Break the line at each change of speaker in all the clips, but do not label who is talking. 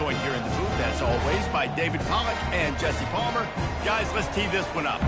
joined here in the booth, as always, by David Pollack and Jesse Palmer. Guys, let's tee this one up.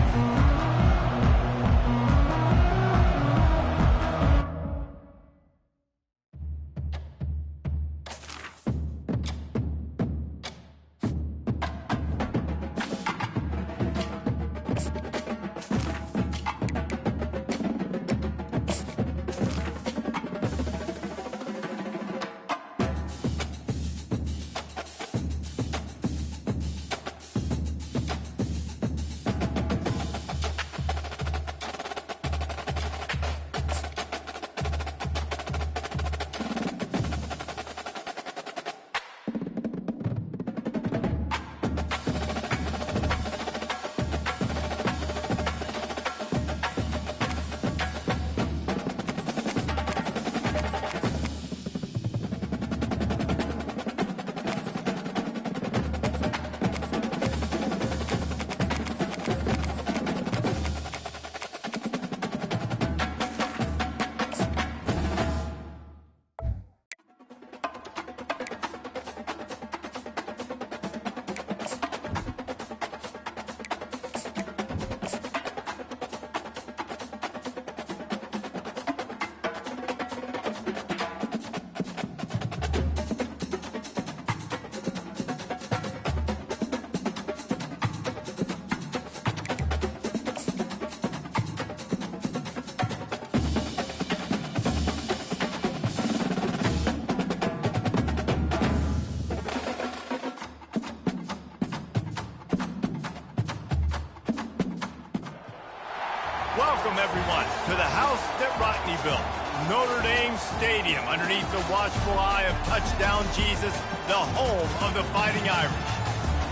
Welcome, everyone, to the house that Rodney built, Notre Dame Stadium, underneath the watchful eye of Touchdown Jesus, the home of the Fighting Irish.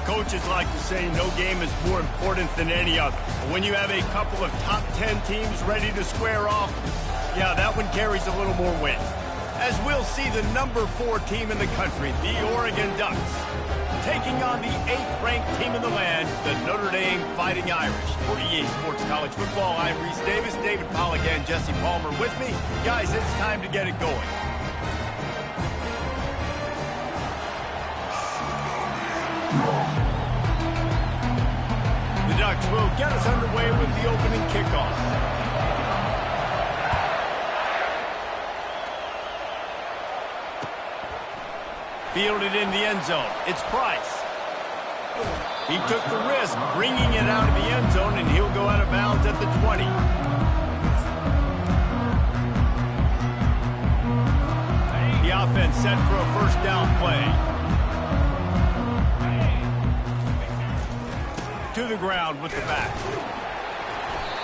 Coaches like to say no game is more important than any other. But when you have a couple of top 10 teams ready to square off, yeah, that one carries a little more weight. As we'll see the number 4 team in the country, the Oregon Ducks, taking on the 8th-ranked team in the land, the Notre Dame Fighting Irish. For EA Sports College Football, I'm Reese Davis, David Pollack, and Jesse Palmer with me. Guys, it's time to get it going. The Ducks will get us underway with the opening kickoff. Fielded in the end zone. It's Price. He took the risk, bringing it out of the end zone, and he'll go out of bounds at the 20. The offense set for a first down play. To the ground with the back.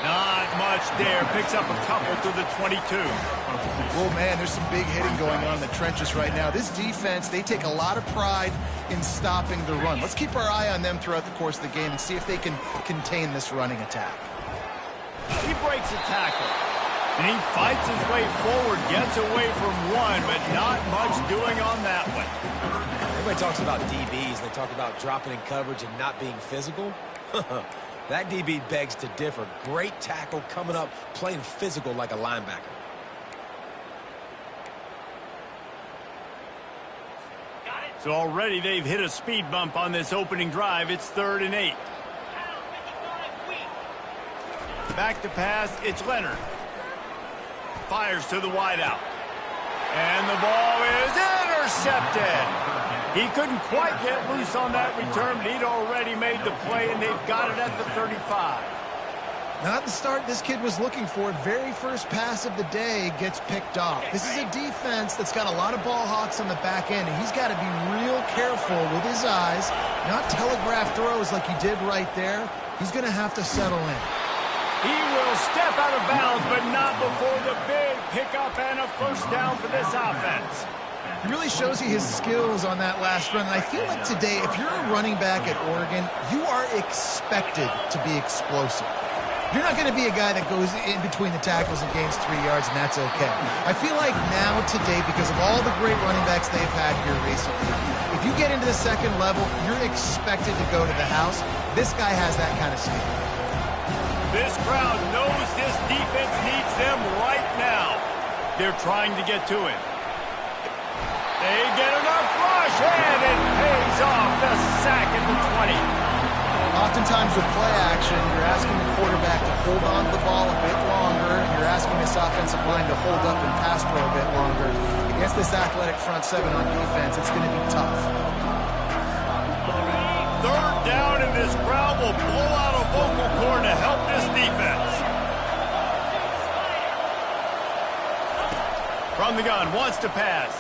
Not much there. Picks up a couple to the 22.
Oh, man, there's some big hitting going on in the trenches right now. This defense, they take a lot of pride in stopping the run. Let's keep our eye on them throughout the course of the game and see if they can contain this running attack.
He breaks a tackle, and he fights his way forward, gets away from one, but not much doing on that one.
Everybody talks about DBs. They talk about dropping in coverage and not being physical. That DB begs to differ. Great tackle coming up, playing physical like a linebacker.
So already they've hit a speed bump on this opening drive. It's 3rd and 8. Back to pass, it's Leonard. Fires to the wideout. And the ball is intercepted. He couldn't quite get loose on that return, but he'd already made the play, and they've got it at the 35.
Not the start this kid was looking for. Very first pass of the day gets picked off. This is a defense that's got a lot of ball hawks on the back end, and he's got to be real careful with his eyes, not telegraph throws like he did right there. He's going to have to settle in.
He will step out of bounds, but not before the big pickup and a first down for this offense.
He really shows you his skills on that last run. And I feel like today, if you're a running back at Oregon, you are expected to be explosive. You're not going to be a guy that goes in between the tackles and gains 3 yards, and that's okay. I feel like now today, because of all the great running backs they've had here recently, if you get into the second level, you're expected to go to the house. This guy has that kind of skill.
This crowd knows this defense needs them right now. They're trying to get to it. They get enough rush, and it pays sack at the 20.
Oftentimes with play action, you're asking the quarterback to hold on to the ball a bit longer, and you're asking this offensive line to hold up and pass pro a bit longer. Against this athletic front seven on defense, it's going to be tough.
Third down, and this crowd will blow out a vocal cord to help this defense. From the gun, wants to pass.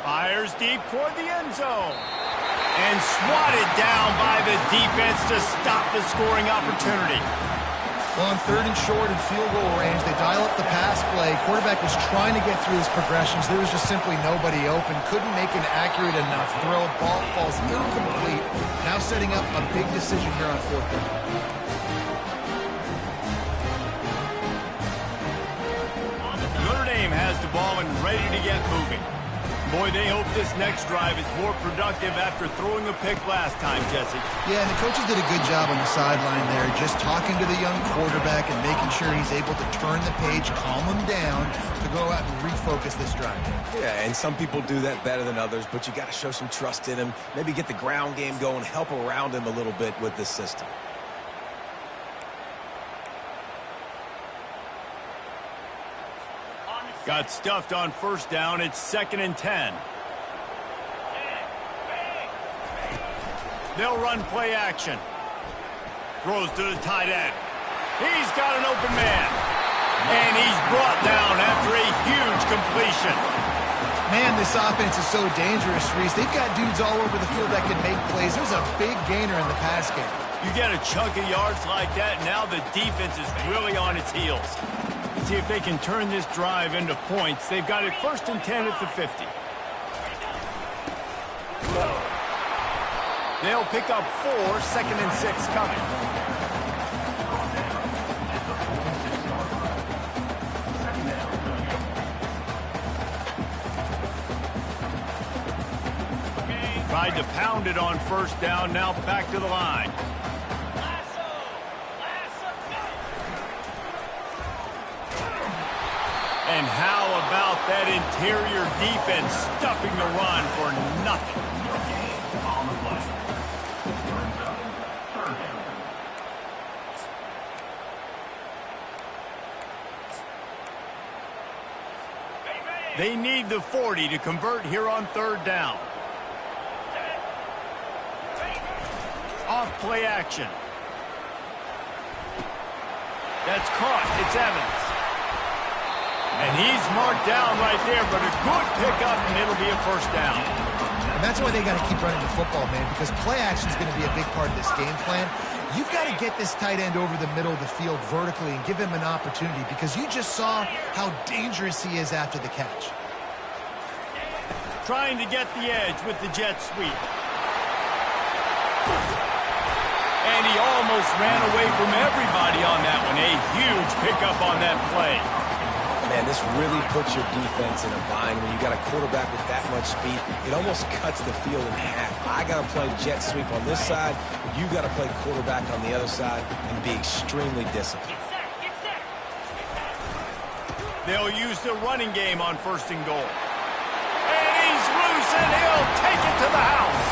Fires deep toward the end zone. And swatted down by the defense to stop the scoring opportunity.
Well, on third and short and field goal range, they dial up the pass play. Quarterback was trying to get through his progressions. There was just simply nobody open. Couldn't make an accurate enough throw. Ball falls incomplete. Now setting up a big decision here on fourth down.
Notre Dame has the ball and ready to get moving. Boy, they hope this next drive is more productive after throwing a pick last time, Jesse.
Yeah, and the coaches did a good job on the sideline there, just talking to the young quarterback and making sure he's able to turn the page, calm him down, to go out and refocus this drive.
Yeah, and some people do that better than others, but you got to show some trust in him, maybe get the ground game going, help around him a little bit with this system.
Got stuffed on first down. It's 2nd and 10. They'll run play action. Throws to the tight end. He's got an open man. And he's brought down after a huge completion.
Man, this offense is so dangerous, Reese. They've got dudes all over the field that can make plays. There's a big gainer in the pass game.
You get a chunk of yards like that, now the defense is really on its heels. See if they can turn this drive into points. They've got it 1st and 10 at the 50. They'll pick up 4, 2nd and 6 coming. Tried to pound it on first down, now back to the line. And how about that interior defense stuffing the run for nothing? They need the 40 to convert here on third down. Off play action. That's caught. It's Evans. And he's marked down right there, but a good pickup, and it'll be a first down.
And that's why they got to keep running the football, man, because play action is going to be a big part of this game plan. You've got to get this tight end over the middle of the field vertically and give him an opportunity, because you just saw how dangerous he is after the catch.
Trying to get the edge with the jet sweep. And he almost ran away from everybody on that one. A huge pickup on that play.
Man, this really puts your defense in a bind when you got a quarterback with that much speed. It almost cuts the field in half. I got to play jet sweep on this side. You got to play quarterback on the other side and be extremely disciplined.
They'll use the running game on 1st and goal. And he's loose, and he'll take it to the house.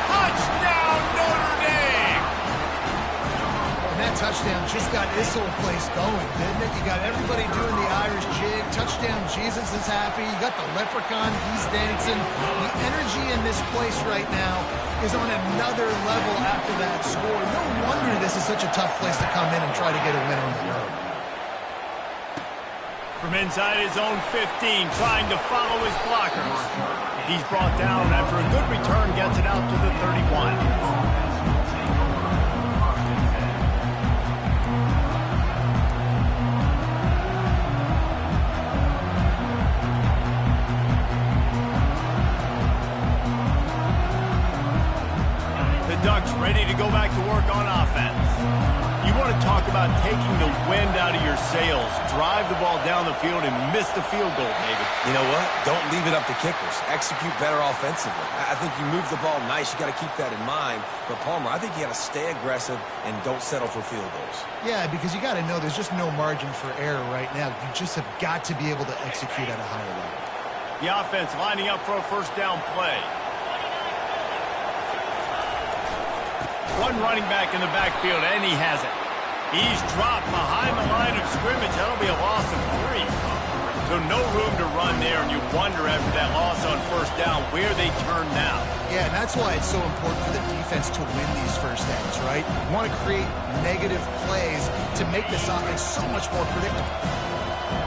Touchdown, Notre Dame!
That touchdown just got this whole place going, didn't it? You got everybody doing the Irish jig. Touchdown, Jesus is happy. You got the leprechaun, he's dancing. The energy in this place right now is on another level after that score. No wonder this is such a tough place to come in and try to get a win on the road.
From inside his own 15, trying to follow his blockers. He's brought down after a good return, gets it out to the 31. Ducks ready to go back to work on offense. You want to talk about taking the wind out of your sails. Drive the ball down the field and miss the field goal, David.
You know what? Don't leave it up to kickers. Execute better offensively. I think you move the ball nice. You got to keep that in mind. But, Palmer, I think you got to stay aggressive and don't settle for field goals.
Yeah, because you got to know there's just no margin for error right now. You just have got to be able to execute at a higher level.
The offense lining up for a first down play. One running back in the backfield, and he has it. He's dropped behind the line of scrimmage. That'll be a loss of 3. So no room to run there, and you wonder after that loss on first down where they turn now.
Yeah, and that's why it's so important for the defense to win these first downs, right? You want to create negative plays to make this offense so much more predictable.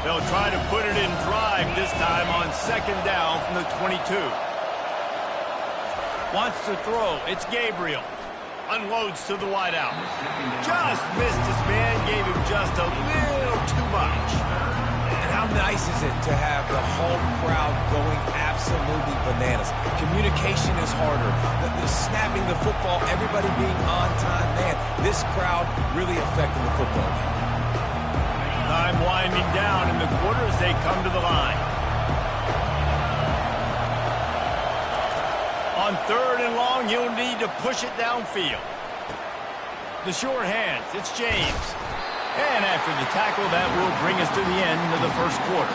They'll try to put it in drive this time on second down from the 22. Wants to throw. It's Gabriel. Unloads to the wideout. Just missed his man. Gave him just a little too much.
And how nice is it to have the home crowd going absolutely bananas? Communication is harder. The snapping the football, everybody being on time. Man, this crowd really affecting the football game.
Time winding down in the quarter as they come to the line. On third and long, you'll need to push it downfield. The short hands, it's James. And after the tackle, that will bring us to the end of the first quarter.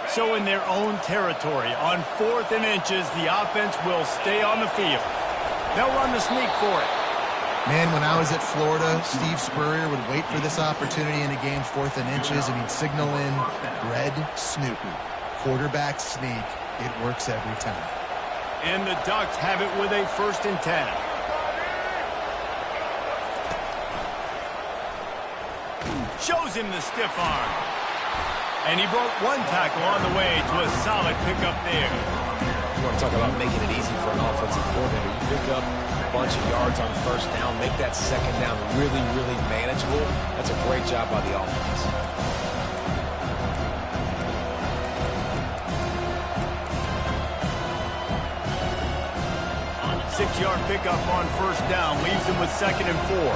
So in their own territory, on 4th and inches, the offense will stay on the field. They'll run the sneak for it.
Man, when I was at Florida, Steve Spurrier would wait for this opportunity in a game, 4th and inches, and he'd signal in red Snoopy. Quarterback sneak. It works every time.
And the Ducks have it with a 1st and 10. Shows him the stiff arm. And he broke one tackle on the way to a solid pickup there.
You want to talk about making it easy for an offensive coordinator. You pick up a bunch of yards on first down, make that second down really, really manageable. That's a great job by the offense.
Six-yard pickup on first down leaves him with 2nd and 4.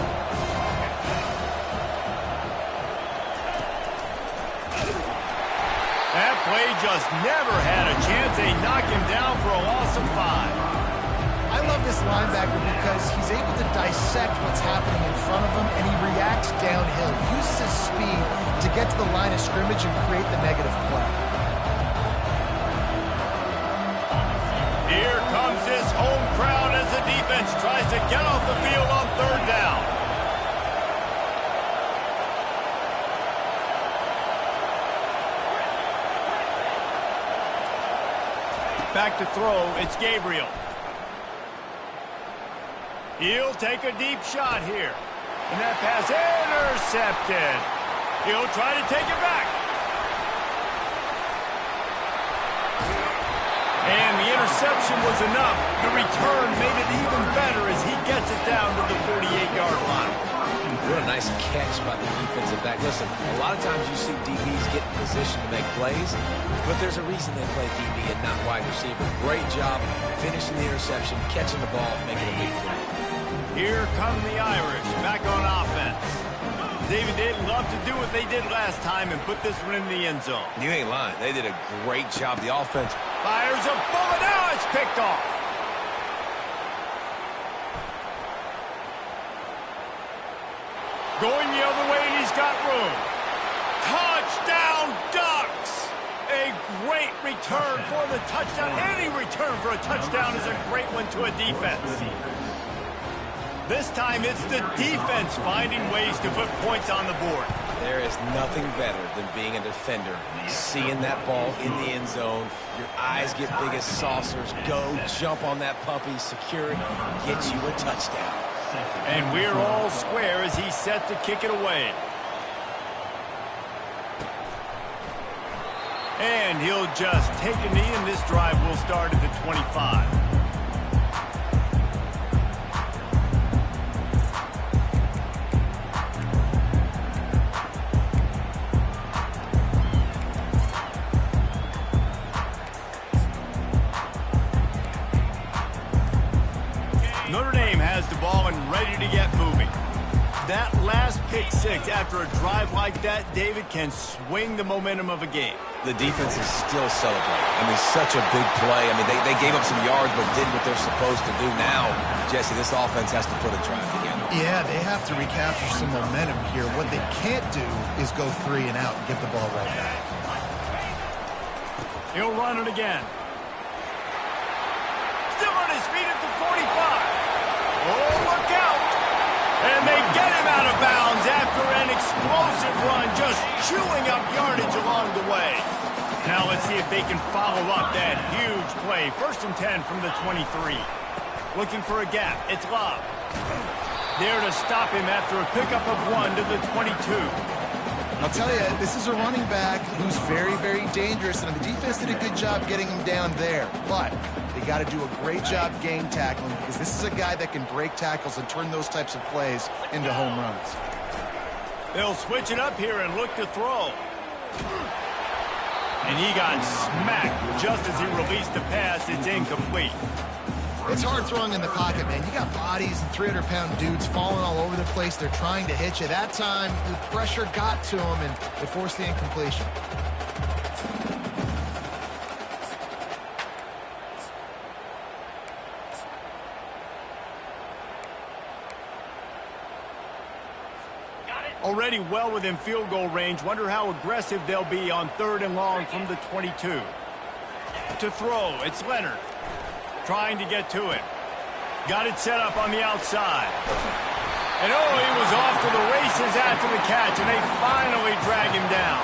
That play just never had a chance. They knock him down for a loss of 5.
I love this linebacker because he's able to dissect what's happening in front of him, and he reacts downhill. He uses his speed to get to the line of scrimmage and create the negative play.
Here comes this home crowd as the defense tries to get off the field on 3rd down. Back to throw, it's Gabriel. He'll take a deep shot here. And that pass intercepted. He'll try to take it back. And the interception was enough. The return made it even better as he gets it down to the 48-yard line.
What a nice catch by the defensive back. Listen, a lot of times you see DBs get in position to make plays, but there's a reason they play DB and not wide receiver. Great job finishing the interception, catching the ball, making a big play.
Here come the Irish back on offense. David, they'd love to do what they did last time and put this one in the end zone.
You ain't lying. They did a great job. The offense
fires a bullet. Now it's picked off. Going the other way, and he's got room. Touchdown, Ducks! A great return for the touchdown. Any return for a touchdown is a great one to a defense. This time, it's the defense finding ways to put points on the board.
There is nothing better than being a defender. Seeing that ball in the end zone, your eyes get big as saucers. Go, jump on that puppy, secure it, get you a touchdown.
And we're all square as he's set to kick it away. And he'll just take a knee, and this drive will start at the 25. Notre Dame has the ball and ready to get moving. That last pick six after a drive like that, David, can swing the momentum of a game.
The defense is still celebrating. I mean, such a big play. I mean, they gave up some yards but did what they're supposed to do. Now, Jesse, this offense has to put a drive together.
Yeah, they have to recapture some momentum here. What they can't do is go 3 and out and get the ball right back.
He'll run it again. Still on his feet at the 45. Oh, look out. And they get him out of bounds after an explosive run, just chewing up yardage along the way. Now let's see if they can follow up that huge play. 1st and 10 from the 23. Looking for a gap. It's Love. There to stop him after a pickup of 1 to the 22.
I'll tell you, this is a running back who's very, very dangerous, and the defense did a good job getting him down there. But they got to do a great job game tackling because this is a guy that can break tackles and turn those types of plays into home runs.
They'll switch it up here and look to throw. And he got smacked just as he released the pass. It's incomplete.
It's hard throwing in the pocket, man. You got bodies and 300-pound dudes falling all over the place. They're trying to hit you. That time, the pressure got to him, and they forced the incompletion.
Already well within field goal range. Wonder how aggressive they'll be on 3rd and long from the 22. To throw, it's Leonard. Trying to get to it. Got it set up on the outside. And oh, he was off to the races after the catch, and they finally drag him down.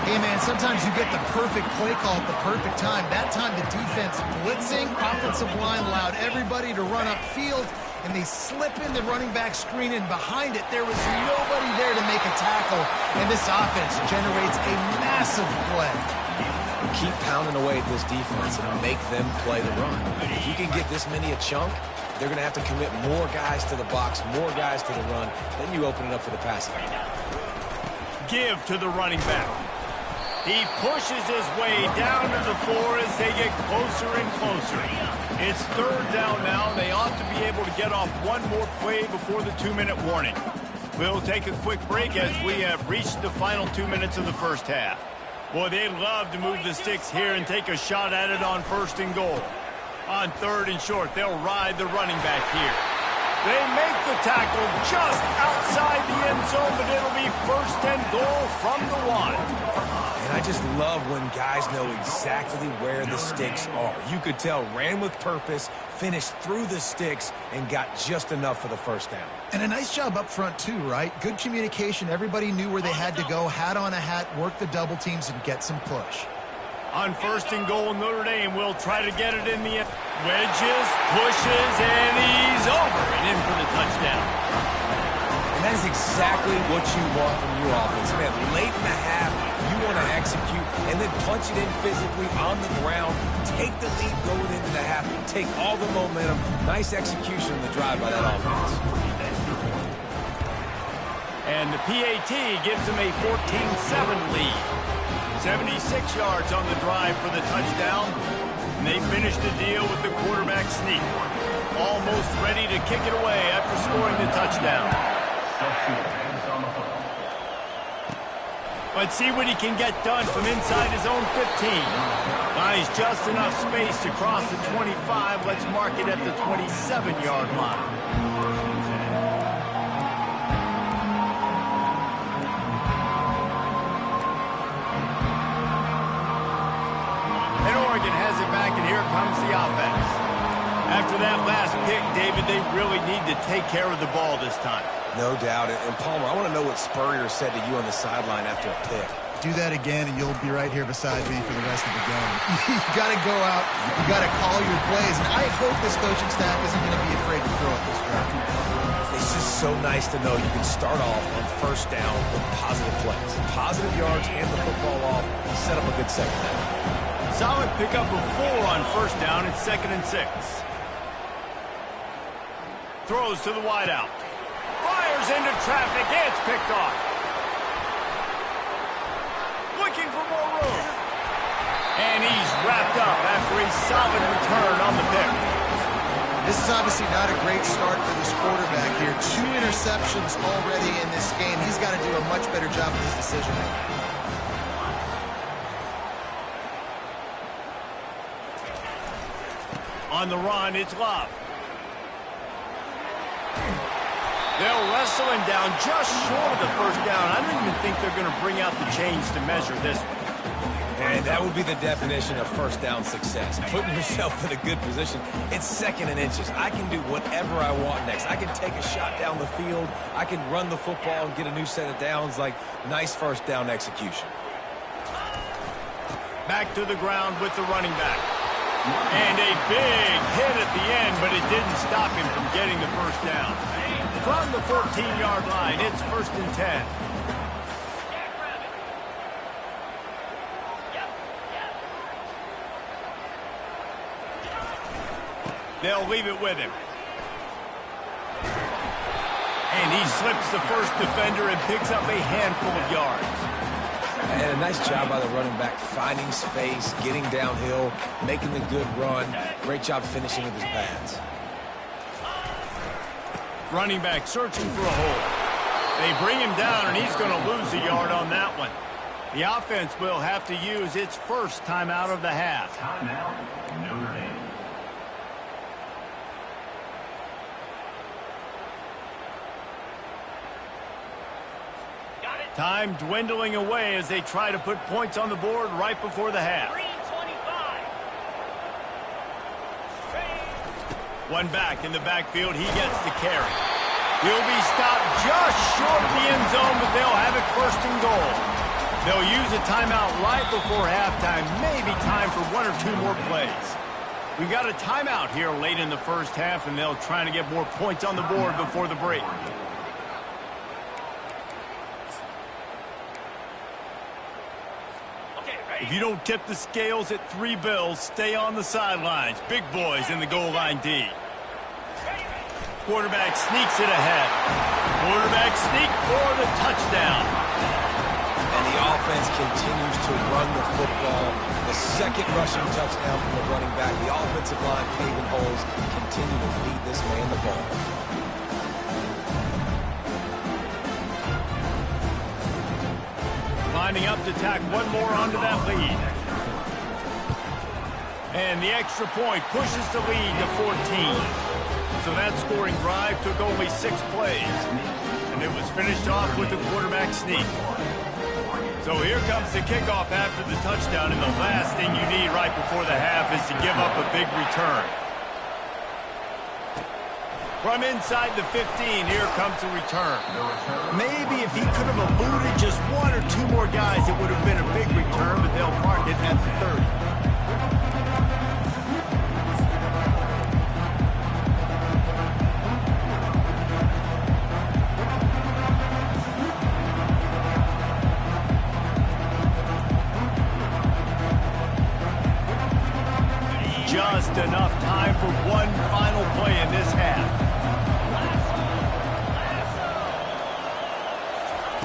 Hey, man, sometimes you get the perfect play call at the perfect time. That time the defense blitzing, offensive line allowed everybody to run upfield, and they slip in the running back screen, and behind it there was nobody there to make a tackle, and this offense generates a massive play.
Keep pounding away at this defense and make them play the run. If you can get this many a chunk, they're going to have to commit more guys to the box, more guys to the run. Then you open it up for the passing.
Give to the running back. He pushes his way down to the floor as they get closer and closer. It's 3rd down now. They ought to be able to get off one more play before the 2-minute warning. We'll take a quick break as we have reached the final 2 minutes of the first half. Boy, they love to move the sticks here and take a shot at it on 1st and goal. On 3rd and short, they'll ride the running back here. They make the tackle just outside the end zone, but it'll be 1st and goal from the 1.
And I just love when guys know exactly where the sticks are. You could tell ran with purpose, finished through the sticks, and got just enough for the 1st down.
And a nice job up front, too, right? Good communication. Everybody knew where they had to go, hat on a hat, work the double teams, and get some push.
On 1st and goal, Notre Dame will try to get it in the end. Wedges, pushes, and he's over and in for the touchdown.
And that is exactly what you want from your offense. Man, late in the half, you want to execute and then punch it in physically on the ground. Take the lead going into the half. Take all the momentum. Nice execution in the drive by that offense.
And the PAT gives them a 14-7 lead. 76 yards on the drive for the touchdown. And they finish the deal with the quarterback sneak. Almost ready to kick it away after scoring the touchdown. Let's see what he can get done from inside his own 15. Finds just enough space to cross the 25. Let's mark it at the 27-yard line. And Oregon has it back, and here comes the offense. After that last pick, David, they really need to take care of the ball this time.
No doubt. And Palmer, I want to know what Spurrier said to you on the sideline after a pick.
Do that again, and you'll be right here beside me for the rest of the game. You got to go out. You got to call your plays. And I hope this coaching staff isn't going to be afraid to throw at this drive.
It's just so nice to know you can start off on 1st down with positive plays. Positive yards, hand the football off, set up a good 2nd down.
Solid pickup of 4 on 1st down. It's 2nd and 6. Throws to the wideout. Fires into traffic. It's picked off. Looking for more room. And he's wrapped up after a solid return on the pick.
This is obviously not a great start for this quarterback here. 2 interceptions already in this game. He's got to do a much better job with his decision-making.
On the run, it's Love. They'll wrestle him down just short of the first down. I don't even think they're going to bring out the chains to measure this one.
And that would be the definition of first down success. Putting yourself in a good position. It's 2nd and inches. I can do whatever I want next. I can take a shot down the field. I can run the football and get a new set of downs. Like, nice first down execution.
Back to the ground with the running back. And a big hit at the end, but it didn't stop him from getting the first down. From the 14-yard line, it's 1st and 10. They'll leave it with him. And he slips the first defender and picks up a handful of yards.
And a nice job by the running back, finding space, getting downhill, making the good run. Great job finishing with his pads.
Running back searching for a hole. They bring him down, and he's going to lose a yard on that one. The offense will have to use its first timeout of the half.
Timeout, Notre Dame.
Time dwindling away as they try to put points on the board right before the half.
3:25.
One back in the backfield. He gets the carry. He'll be stopped just short of the end zone, but they'll have it 1st and goal. They'll use a timeout right before halftime. Maybe time for 1 or 2 more plays. We got a timeout here late in the first half, and they'll try to get more points on the board before the break. If you don't tip the scales at 3 bills, stay on the sidelines. Big boys in the goal line D. Quarterback sneaks it ahead. Quarterback sneak for the touchdown.
And the offense continues to run the football. The 2nd rushing touchdown from the running back. The offensive line paving holes. Continue to feed this man the ball.
Lining up to tack one more onto that lead. And the extra point pushes the lead to 14. So that scoring drive took only 6 plays. And it was finished off with a quarterback sneak. So here comes the kickoff after the touchdown, and the last thing you need right before the half is to give up a big return. From inside the 15, here comes the return. Maybe if he could have eluded just 1 or 2 more guys, it would have been a big return, but they'll mark it at the 30. Just enough time for one final play in this half.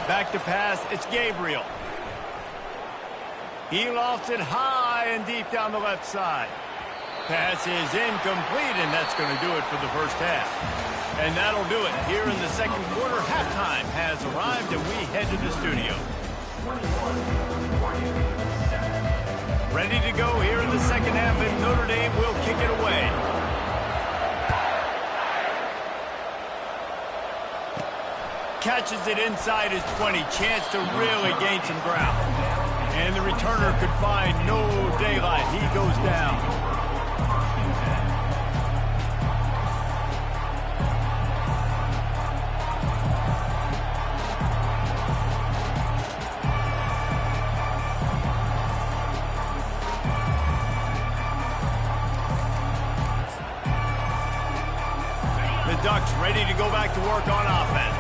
Back to pass, it's Gabriel. He lofts it high and deep down the left side. Pass is incomplete, and that's going to do it for the first half. And that'll do it. Here in the second quarter, halftime has arrived, and we head to the studio. Ready to go here in the second half, and Notre Dame will kick it away. Catches it inside his 20. Chance to really gain some ground. And the returner could find no daylight. He goes down. The Ducks ready to go back to work on offense.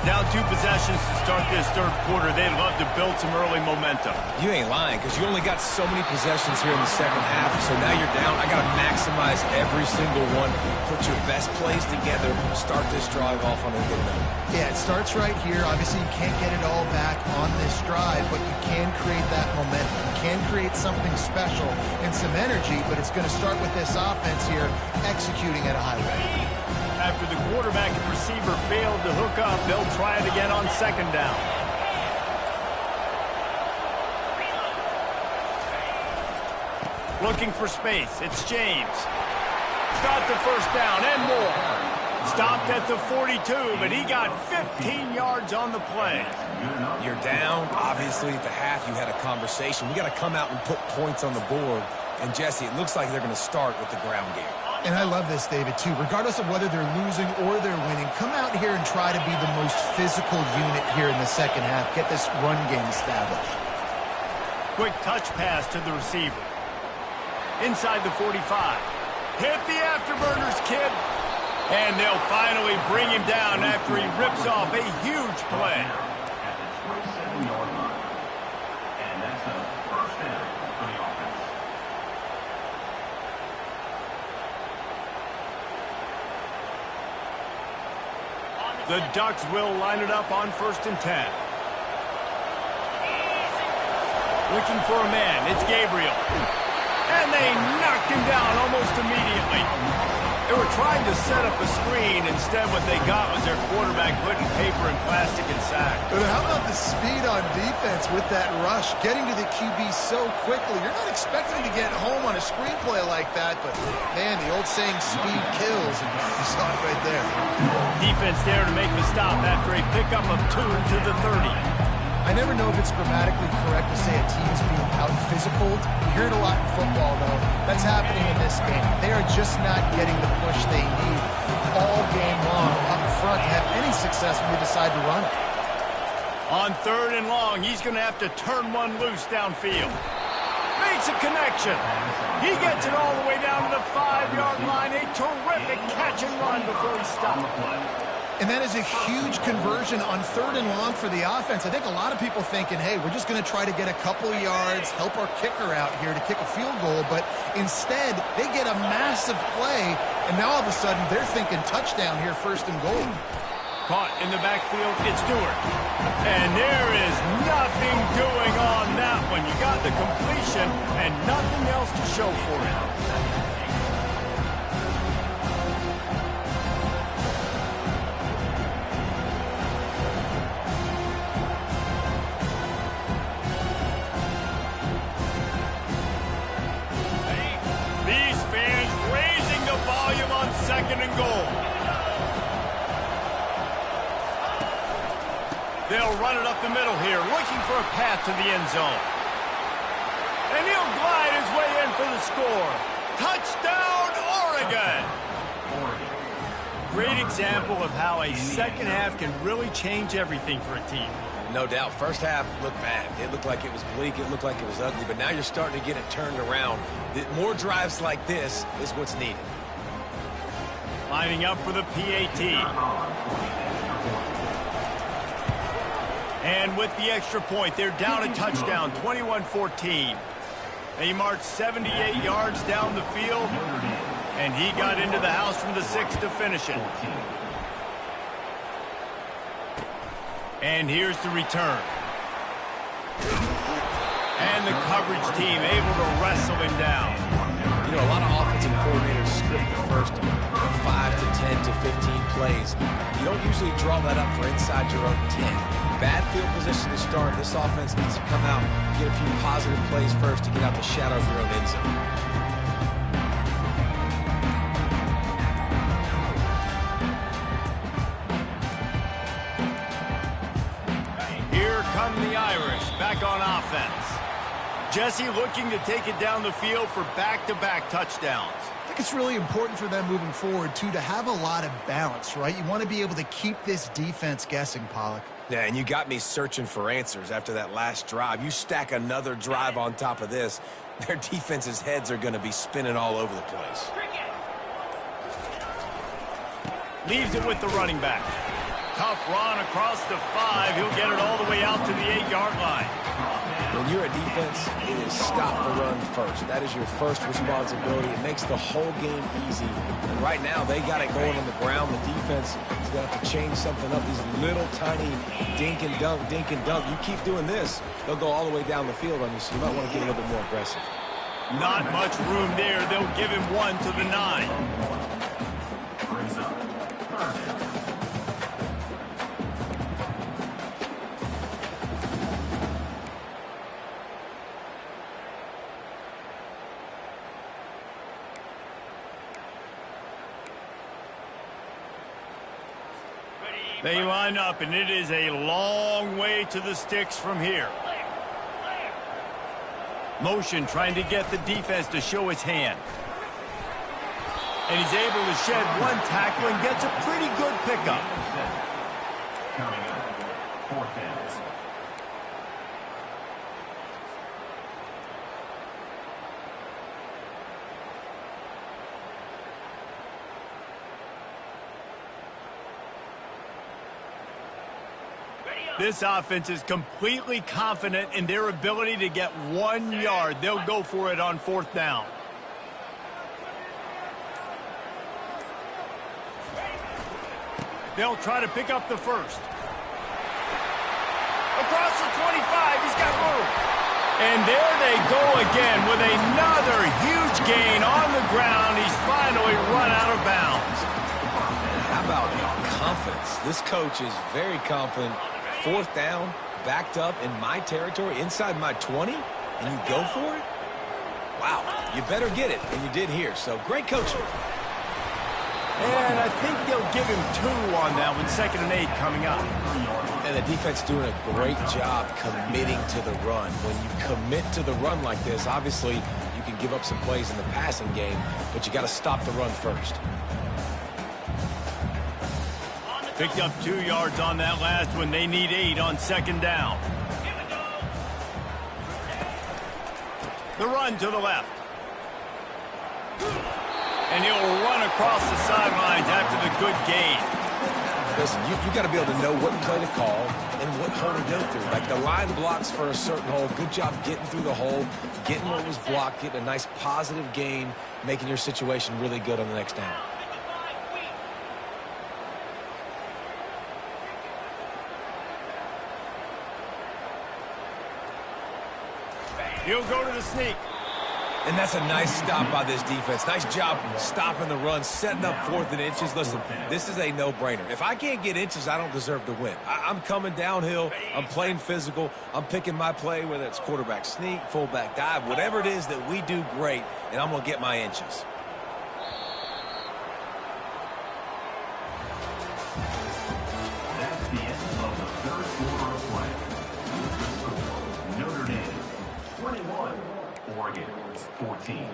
Down 2 possessions to start this third quarter. They'd love to build some early momentum.
You ain't lying, because you only got so many possessions here in the second half, so now you're down. I got to maximize every single one. Put your best plays together. Start this drive off on a good note.
Yeah, it starts right here. Obviously, you can't get it all back on this drive, but you can create that momentum. You can create something special and some energy, but it's going to start with this offense here executing at a high rate.
After the quarterback and receiver failed to hook up, they'll try it again on second down. Looking for space. It's James. Got the first down and more. Stopped at the 42, but he got 15 yards on the play.
You're down. Obviously, at the half, you had a conversation. We got to come out and put points on the board. And, Jesse, it looks like they're going to start with the ground game.
And I love this, David, too. Regardless of whether they're losing or they're winning, come out here and try to be the most physical unit here in the second half. Get this run game established.
Quick touch pass to the receiver. Inside the 45. Hit the afterburners, kid. And they'll finally bring him down after he rips off a huge play.
At the 27-yard line. And that's a first down for the offense.
The Ducks will line it up on 1st and 10. Looking for a man. It's Gabriel. And they knocked him down almost immediately. They were trying to set up a screen. Instead, what they got was their quarterback putting paper and plastic in sack.
But how about the speed on defense with that rush? Getting to the QB so quickly. You're not expecting to get home on a screenplay like that, but, man, the old saying, speed kills, and you saw it right there.
Defense there to make the stop after a pickup of 2 to the 30.
I never know if it's grammatically correct to say a team's being out-physical. You hear it a lot in football, though. That's happening in this game. They are just not getting the push they need all game long up front to have any success when they decide to run it.
On 3rd and long, he's going to have to turn one loose downfield. Makes a connection. He gets it all the way down to the 5-yard line. A terrific catch and run before he stopped.
And that is a huge conversion on 3rd and long for the offense. I think a lot of people thinking, hey, we're just going to try to get a couple of yards, help our kicker out here to kick a field goal. But instead, they get a massive play, and now all of a sudden they're thinking touchdown here, 1st and goal.
Caught in the backfield, it's Stewart. And there is nothing doing on that one. You got the completion and nothing else to show for it. These fans raising the volume on 2nd and goal. They'll run it up the middle here, looking for a path to the end zone. And he'll glide his way in for the score. Touchdown, Oregon! Great example of how a second half can really change everything for a team.
No doubt. First half looked bad. It looked like it was bleak. It looked like it was ugly. But now you're starting to get it turned around. More drives like this is what's needed.
Lining up for the PAT. And with the extra point, they're down a touchdown, 21-14. They marched 78 yards down the field, and he got into the house from the 6 to finish it. And here's the return. And the coverage team able to wrestle him down.
You know, a lot of offensive coordinators script the first 5 to 10 to 15 plays. You don't usually draw that up for inside your own 10. Bad field position to start. This offense needs to come out, get a few positive plays first to get out the shadow of your own end zone.
Here come the Irish back on offense. Jesse looking to take it down the field for back-to-back touchdowns.
I think it's really important for them moving forward, too, to have a lot of balance, right? You want to be able to keep this defense guessing, Pollock.
Yeah, and you got me searching for answers after that last drive. You stack another drive on top of this, their defense's heads are going to be spinning all over the place.
Leaves it with the running back. tough run across the 5. He'll get it all the way out to the 8-yard line.
When you're a defense, it is stop the run first. That is your first responsibility. It makes the whole game easy. And right now, they got it going on the ground. The defense is going to have to change something up. These little tiny dink and dunk, dink and dunk. You keep doing this, they'll go all the way down the field on you, so you might want to get a little bit more aggressive.
Not much room there. They'll give him 1 to the 9.
Brings up third down.
They line up, and it is a long way to the sticks from here. Motion trying to get the defense to show his hand. And he's able to shed 1 tackle and gets a pretty good pickup.
Coming up, fourth down.
This offense is completely confident in their ability to get 1 yard. They'll go for it on 4th down. They'll try to pick up the first. Across the 25, he's got room. And there they go again with another huge gain on the ground. He's finally run out of bounds.
How about confidence? This coach is very confident. 4th down, backed up in my territory, inside my 20, and you go for it? Wow, you better get it, and you did here. So great coaching.
And I think they'll give him 2 on that one. 2nd and 8 coming up.
And the defense doing a great job committing to the run. When you commit to the run like this, obviously you can give up some plays in the passing game, but you got to stop the run first.
Picked up 2 yards on that last one. They need 8 on 2nd down. The run to the left. And he'll run across the sidelines after the good gain.
Listen, you got to be able to know what play to call and what hole to go through. Like the line blocks for a certain hole. Good job getting through the hole, getting what was blocked, getting a nice positive gain, making your situation really good on the next down.
He'll go to the sneak.
And that's a nice stop by this defense. Nice job stopping the run, setting up 4th and inches. Listen, this is a no-brainer. If I can't get inches, I don't deserve to win. I'm coming downhill. I'm playing physical. I'm picking my play, whether it's quarterback sneak, fullback dive, whatever it is that we do great, and I'm going to get my inches.
That's the end of the third quarter of play. Notre Dame 21, Oregon 14.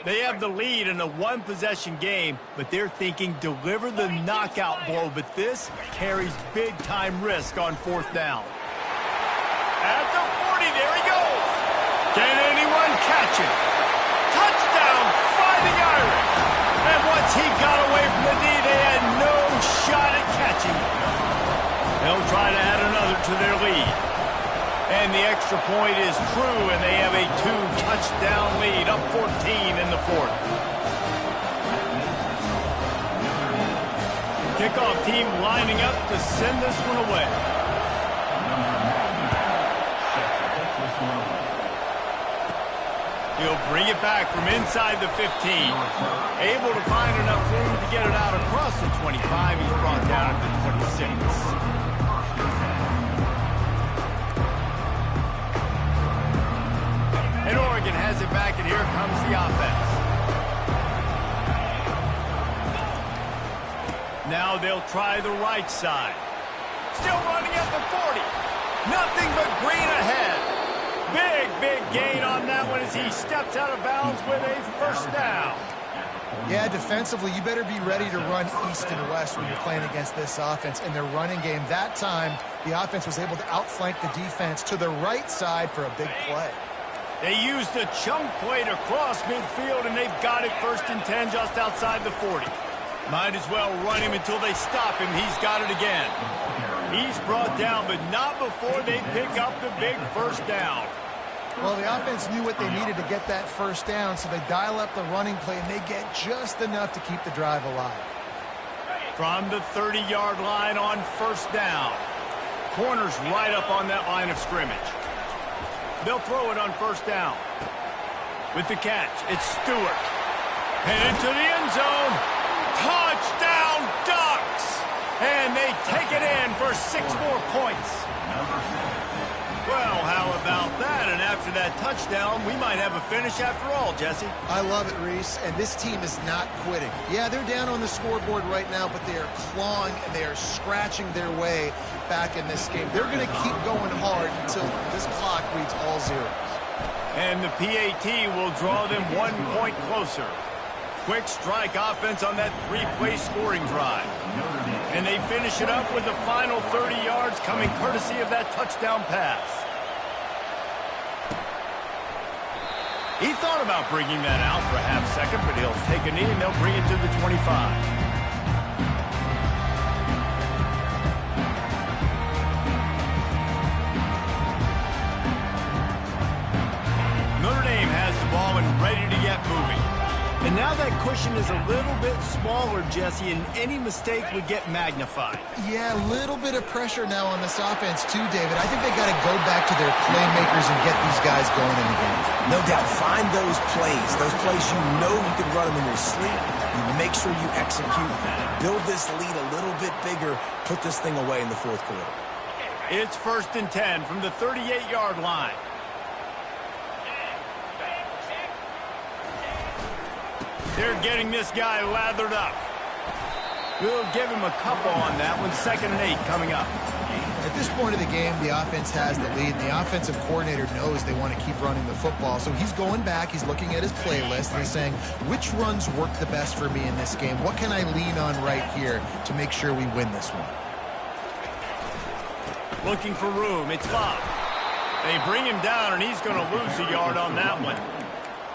They have the lead in a 1-possession game, but they're thinking deliver the knockout blow, but this carries big-time risk on 4th down. At the 40, there he goes. Can anyone catch him? Touchdown, Fighting Irish. And once he got away from the knee, they had no shot at catching him. They'll try to add another to their lead. And the extra point is true, and they have a 2-touchdown lead, up 14 in the 4th. Kickoff team lining up to send this one away. He'll bring it back from inside the 15. Able to find enough room to get it out across the 25. He's brought down at the 26. And Oregon has it back, and here comes the offense. Now they'll try the right side. Still running at the 40. Nothing but green ahead. Big gain on that one as he steps out of bounds with a 1st down.
Yeah, defensively, you better be ready to run east and west when you're playing against this offense. In their running game, that time, the offense was able to outflank the defense to the right side for a big play.
They use the chunk play to cross midfield, and they've got it 1st and 10 just outside the 40. Might as well run him until they stop him. He's got it again. He's brought down, but not before they pick up the big 1st down.
Well, the offense knew what they needed to get that 1st down, so they dial up the running play, and they get just enough to keep the drive alive.
From the 30-yard line on 1st down. Corner's right up on that line of scrimmage. They'll throw it on 1st down. With the catch, it's Stewart. Headed to the end zone. Touchdown, Ducks! And they take it in for 6 more points. Well, how about that? And after that touchdown, we might have a finish after all, Jesse.
I love it, Reese, and this team is not quitting. Yeah, they're down on the scoreboard right now, but they are clawing and they are scratching their way back in this game. They're going to keep going hard until this clock reads all zeros.
And the PAT will draw them 1 point closer. Quick strike offense on that 3-play scoring drive. And they finish it up with the final 30 yards coming courtesy of that touchdown pass. He thought about bringing that out for a half second, but he'll take a knee and they'll bring it to the 25. Ball and ready to get moving. And now that cushion is a little bit smaller, Jesse, and any mistake would get magnified.
Yeah, a little bit of pressure now on this offense too, David. I think they got to go back to their playmakers and get these guys going in the game.
No doubt. Find those plays you know you can run them in your sleep. You make sure you execute. Build this lead a little bit bigger. Put this thing away in the 4th quarter.
It's 1st and 10 from the 38-yard line. They're getting this guy lathered up. We'll give him a couple on that one. 2nd and 8 coming up.
At this point of the game, the offense has the lead. The offensive coordinator knows they want to keep running the football. So he's going back. He's looking at his playlist. And he's saying, which runs work the best for me in this game? What can I lean on right here to make sure we win this one?
Looking for room. It's Bob. They bring him down, and he's going to lose a yard on that one.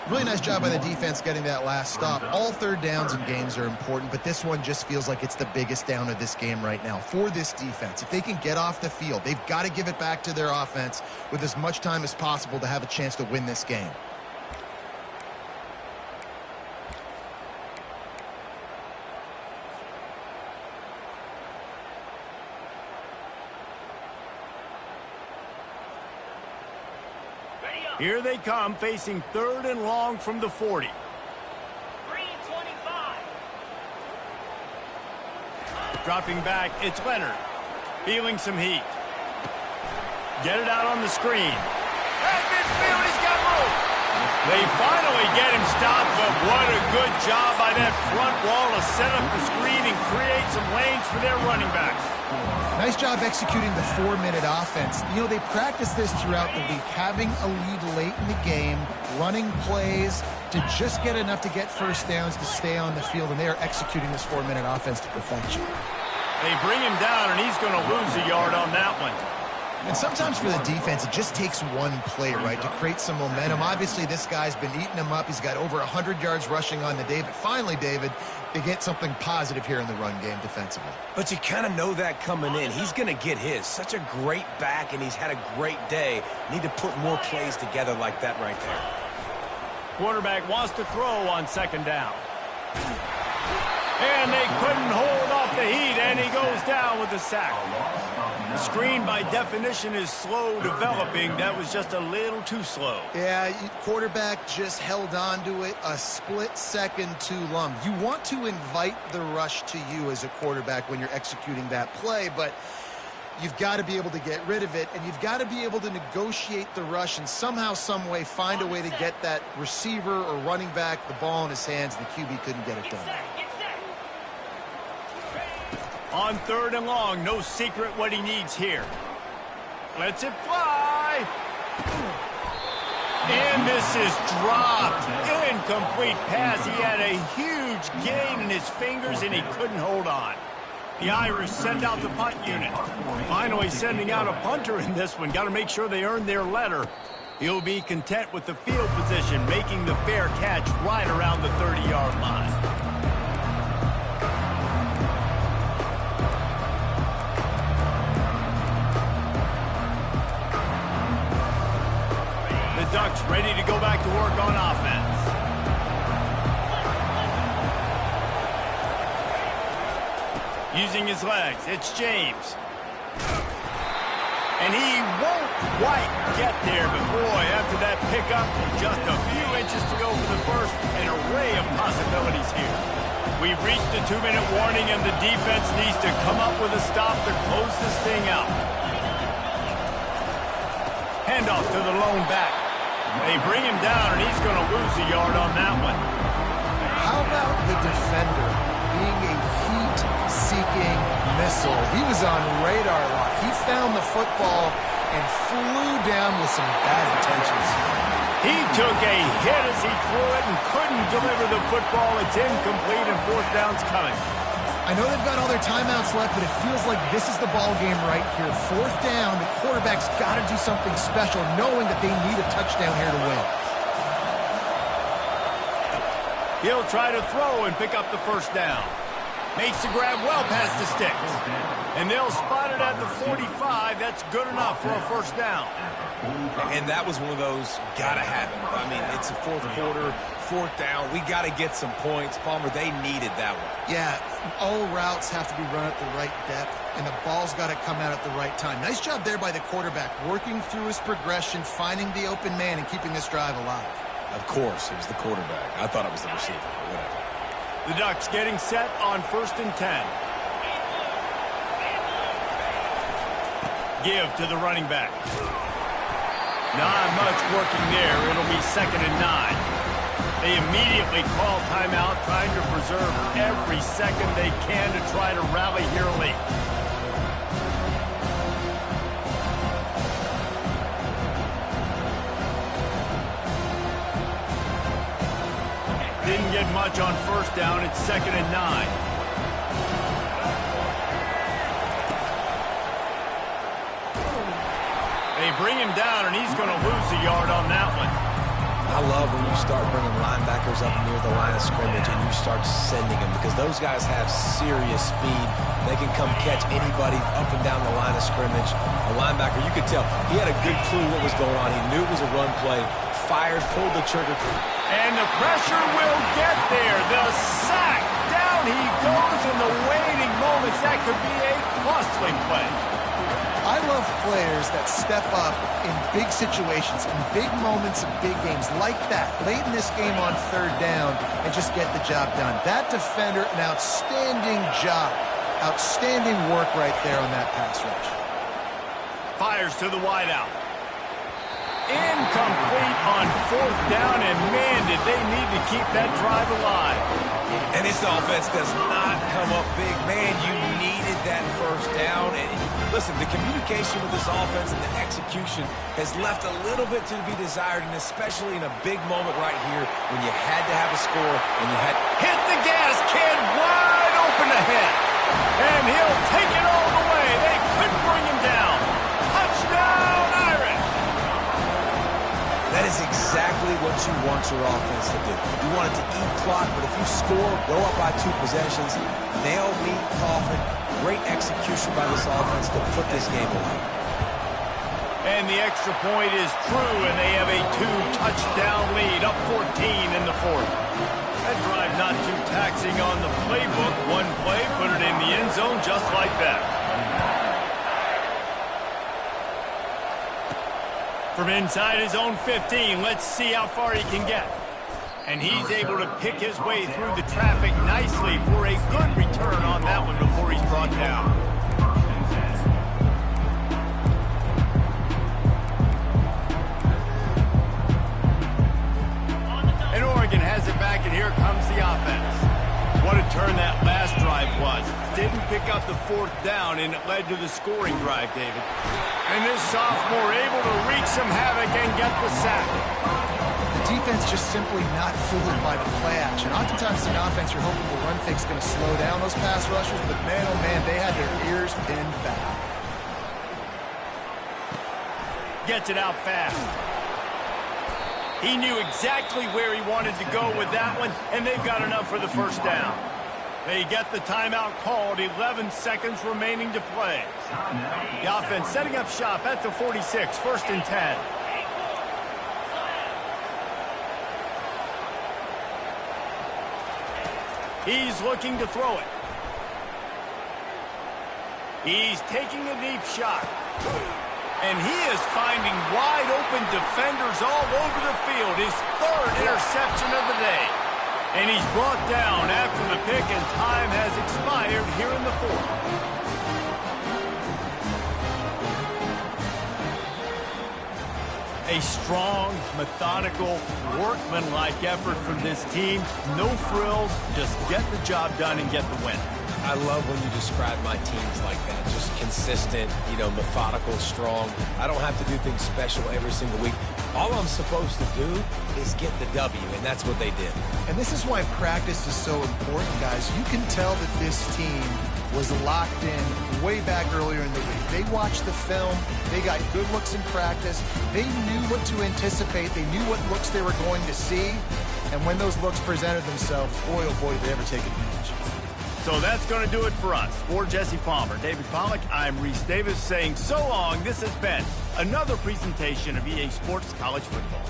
Really nice job by the defense getting that last stop. All 3rd downs in games are important, but this one just feels like it's the biggest down of this game right now for this defense. If they can get off the field, they've got to give it back to their offense with as much time as possible to have a chance to win this game.
Here they come, facing 3rd and long from the 40.
3-25.
Dropping back, it's Leonard. Feeling some heat. Get it out on the screen. At midfield, he's got room. They finally get him stopped, but what a good job by that front wall to set up the screen and create some lanes for their running backs.
Nice job executing the 4-minute offense. You know, they practice this throughout the week, having a lead late in the game, running plays to just get enough to get 1st downs to stay on the field, and they are executing this 4-minute offense to perfection.
They bring him down, and he's going to lose a yard on that one.
And sometimes for the defense, it just takes one play, right, to create some momentum. Obviously, this guy's been eating him up. He's got over 100 yards rushing on the day. But finally, David, they get something positive here in the run game defensively.
But you kind of know that coming in. He's going to get his. Such a great back, and he's had a great day. Need to put more plays together like that right there.
Quarterback wants to throw on 2nd down. And they couldn't hold off the heat, and he goes down with the sack. The screen, by definition, is slow developing. That was just a little too slow.
Yeah, quarterback just held on to it a split second too long. You want to invite the rush to you as a quarterback when you're executing that play, but you've got to be able to get rid of it, and you've got to be able to negotiate the rush and somehow, some way, find a way to get that receiver or running back the ball in his hands, and the QB couldn't get it done.
On 3rd and long, no secret what he needs here. Lets it fly. And this is dropped. Incomplete pass. He had a huge gain in his fingers, and he couldn't hold on. The Irish send out the punt unit. Finally sending out a punter in this one. Got to make sure they earn their letter. He'll be content with the field position, making the fair catch right around the 30-yard line. The Ducks ready to go back to work on offense. Using his legs, it's James. And he won't quite get there, but boy, after that pickup, just a few inches to go for the first, an array of possibilities here. We've reached the 2-minute warning, and the defense needs to come up with a stop to close this thing out. Handoff to the lone back. They bring him down, and he's going to lose a yard on that one.
How about the defender being a heat-seeking missile? He was on radar lock. He found the football and flew down with some bad intentions.
He took a hit as he threw it and couldn't deliver the football. It's incomplete, and fourth down's coming.
I know they've got all their timeouts left, but it feels like this is the ball game right here. Fourth down, the quarterback's got to do something special, knowing that they need a touchdown here to win.
He'll try to throw and pick up the first down. Makes the grab well past the sticks. And they'll spot it at the 45. That's good enough for a first down.
And that was one of those gotta happen. I mean, it's a fourth quarter, fourth down. We got to get some points. Palmer, they needed that one.
Yeah, all routes have to be run at the right depth, and the ball's got to come out at the right time. Nice job there by the quarterback, working through his progression, finding the open man, and keeping this drive alive.
Of course, it was the quarterback. I thought it was the receiver. Whatever.
The Ducks getting set on 1st and 10. Give to the running back. Not much working there. It'll be 2nd and 9. They immediately call timeout, trying to preserve every second they can to try to rally here late. Didn't get much on first down. It's 2nd and 9. They bring him down, and he's going to lose a yard on that one.
I love when you start bringing linebackers up near the line of scrimmage and you start sending them, because those guys have serious speed. They can come catch anybody up and down the line of scrimmage. A linebacker, you could tell, he had a good clue what was going on. He knew it was a run play, fired, pulled the trigger.
And the pressure will get there. The sack. Down he goes in the waiting moments. That could be a costly play.
I love players that step up in big situations, in big moments of big games like that, late in this game on 3rd down, and just get the job done. That defender, an outstanding job. Outstanding work right there on that pass rush.
Fires to the wideout. Incomplete on 4th down, and man, did they need to keep that drive alive.
And this offense does not come up big. Man, you needed that first down. And listen, the communication with this offense and the execution has left a little bit to be desired, and especially in a big moment right here when you had to have a score and you had...
Hit the gas, kid, wide open ahead. And he'll take it all the way. They couldn't bring him down. Touchdown, Irish.
That is exactly what you want your offense to do. You want it to eat clock, but if you score, go up by 2 possessions, nail, meet, coffin, great execution by this offense to put this game away.
And the extra point is true, and they have a 2-touchdown lead, up 14 in the 4th. That drive not too taxing on the playbook. One play, put it in the end zone just like that. From inside his own 15, let's see how far he can get. And he's able to pick his way through the traffic nicely for a good return on that one before he's brought down. And Oregon has it back, and here comes the offense. What a turn that last drive was. Didn't pick up the 4th down, and it led to the scoring drive, David. And this sophomore able to wreak some havoc and get the sack.
The defense just simply not fooled by the play action. Oftentimes in offense, you're hoping the run fake's going to slow down those pass rushers, but man, oh man, they had their ears pinned back.
Gets it out fast. He knew exactly where he wanted to go with that one, and they've got enough for the first down. They get the timeout called, 11 seconds remaining to play. The offense setting up shop at the 46, 1st and 10. He's looking to throw it. He's taking a deep shot. And he is finding wide-open defenders all over the field. His 3rd interception of the day. And he's brought down after the pick, and time has expired here in the 4th. A strong, methodical, workmanlike effort from this team. No frills, just get the job done and get the win.
I love when you describe my teams like that. Just consistent, methodical, strong. I don't have to do things special every single week. All I'm supposed to do is get the W, and that's what they did.
And this is why practice is so important, guys. You can tell that this team was locked in way back earlier in the week. They watched the film. They got good looks in practice. They knew what to anticipate. They knew what looks they were going to see. And when those looks presented themselves, boy, oh boy, did they ever take advantage.
So that's going to do it for us. For Jesse Palmer, David Pollack, I'm Reese Davis saying so long. This has been another presentation of EA Sports College Football.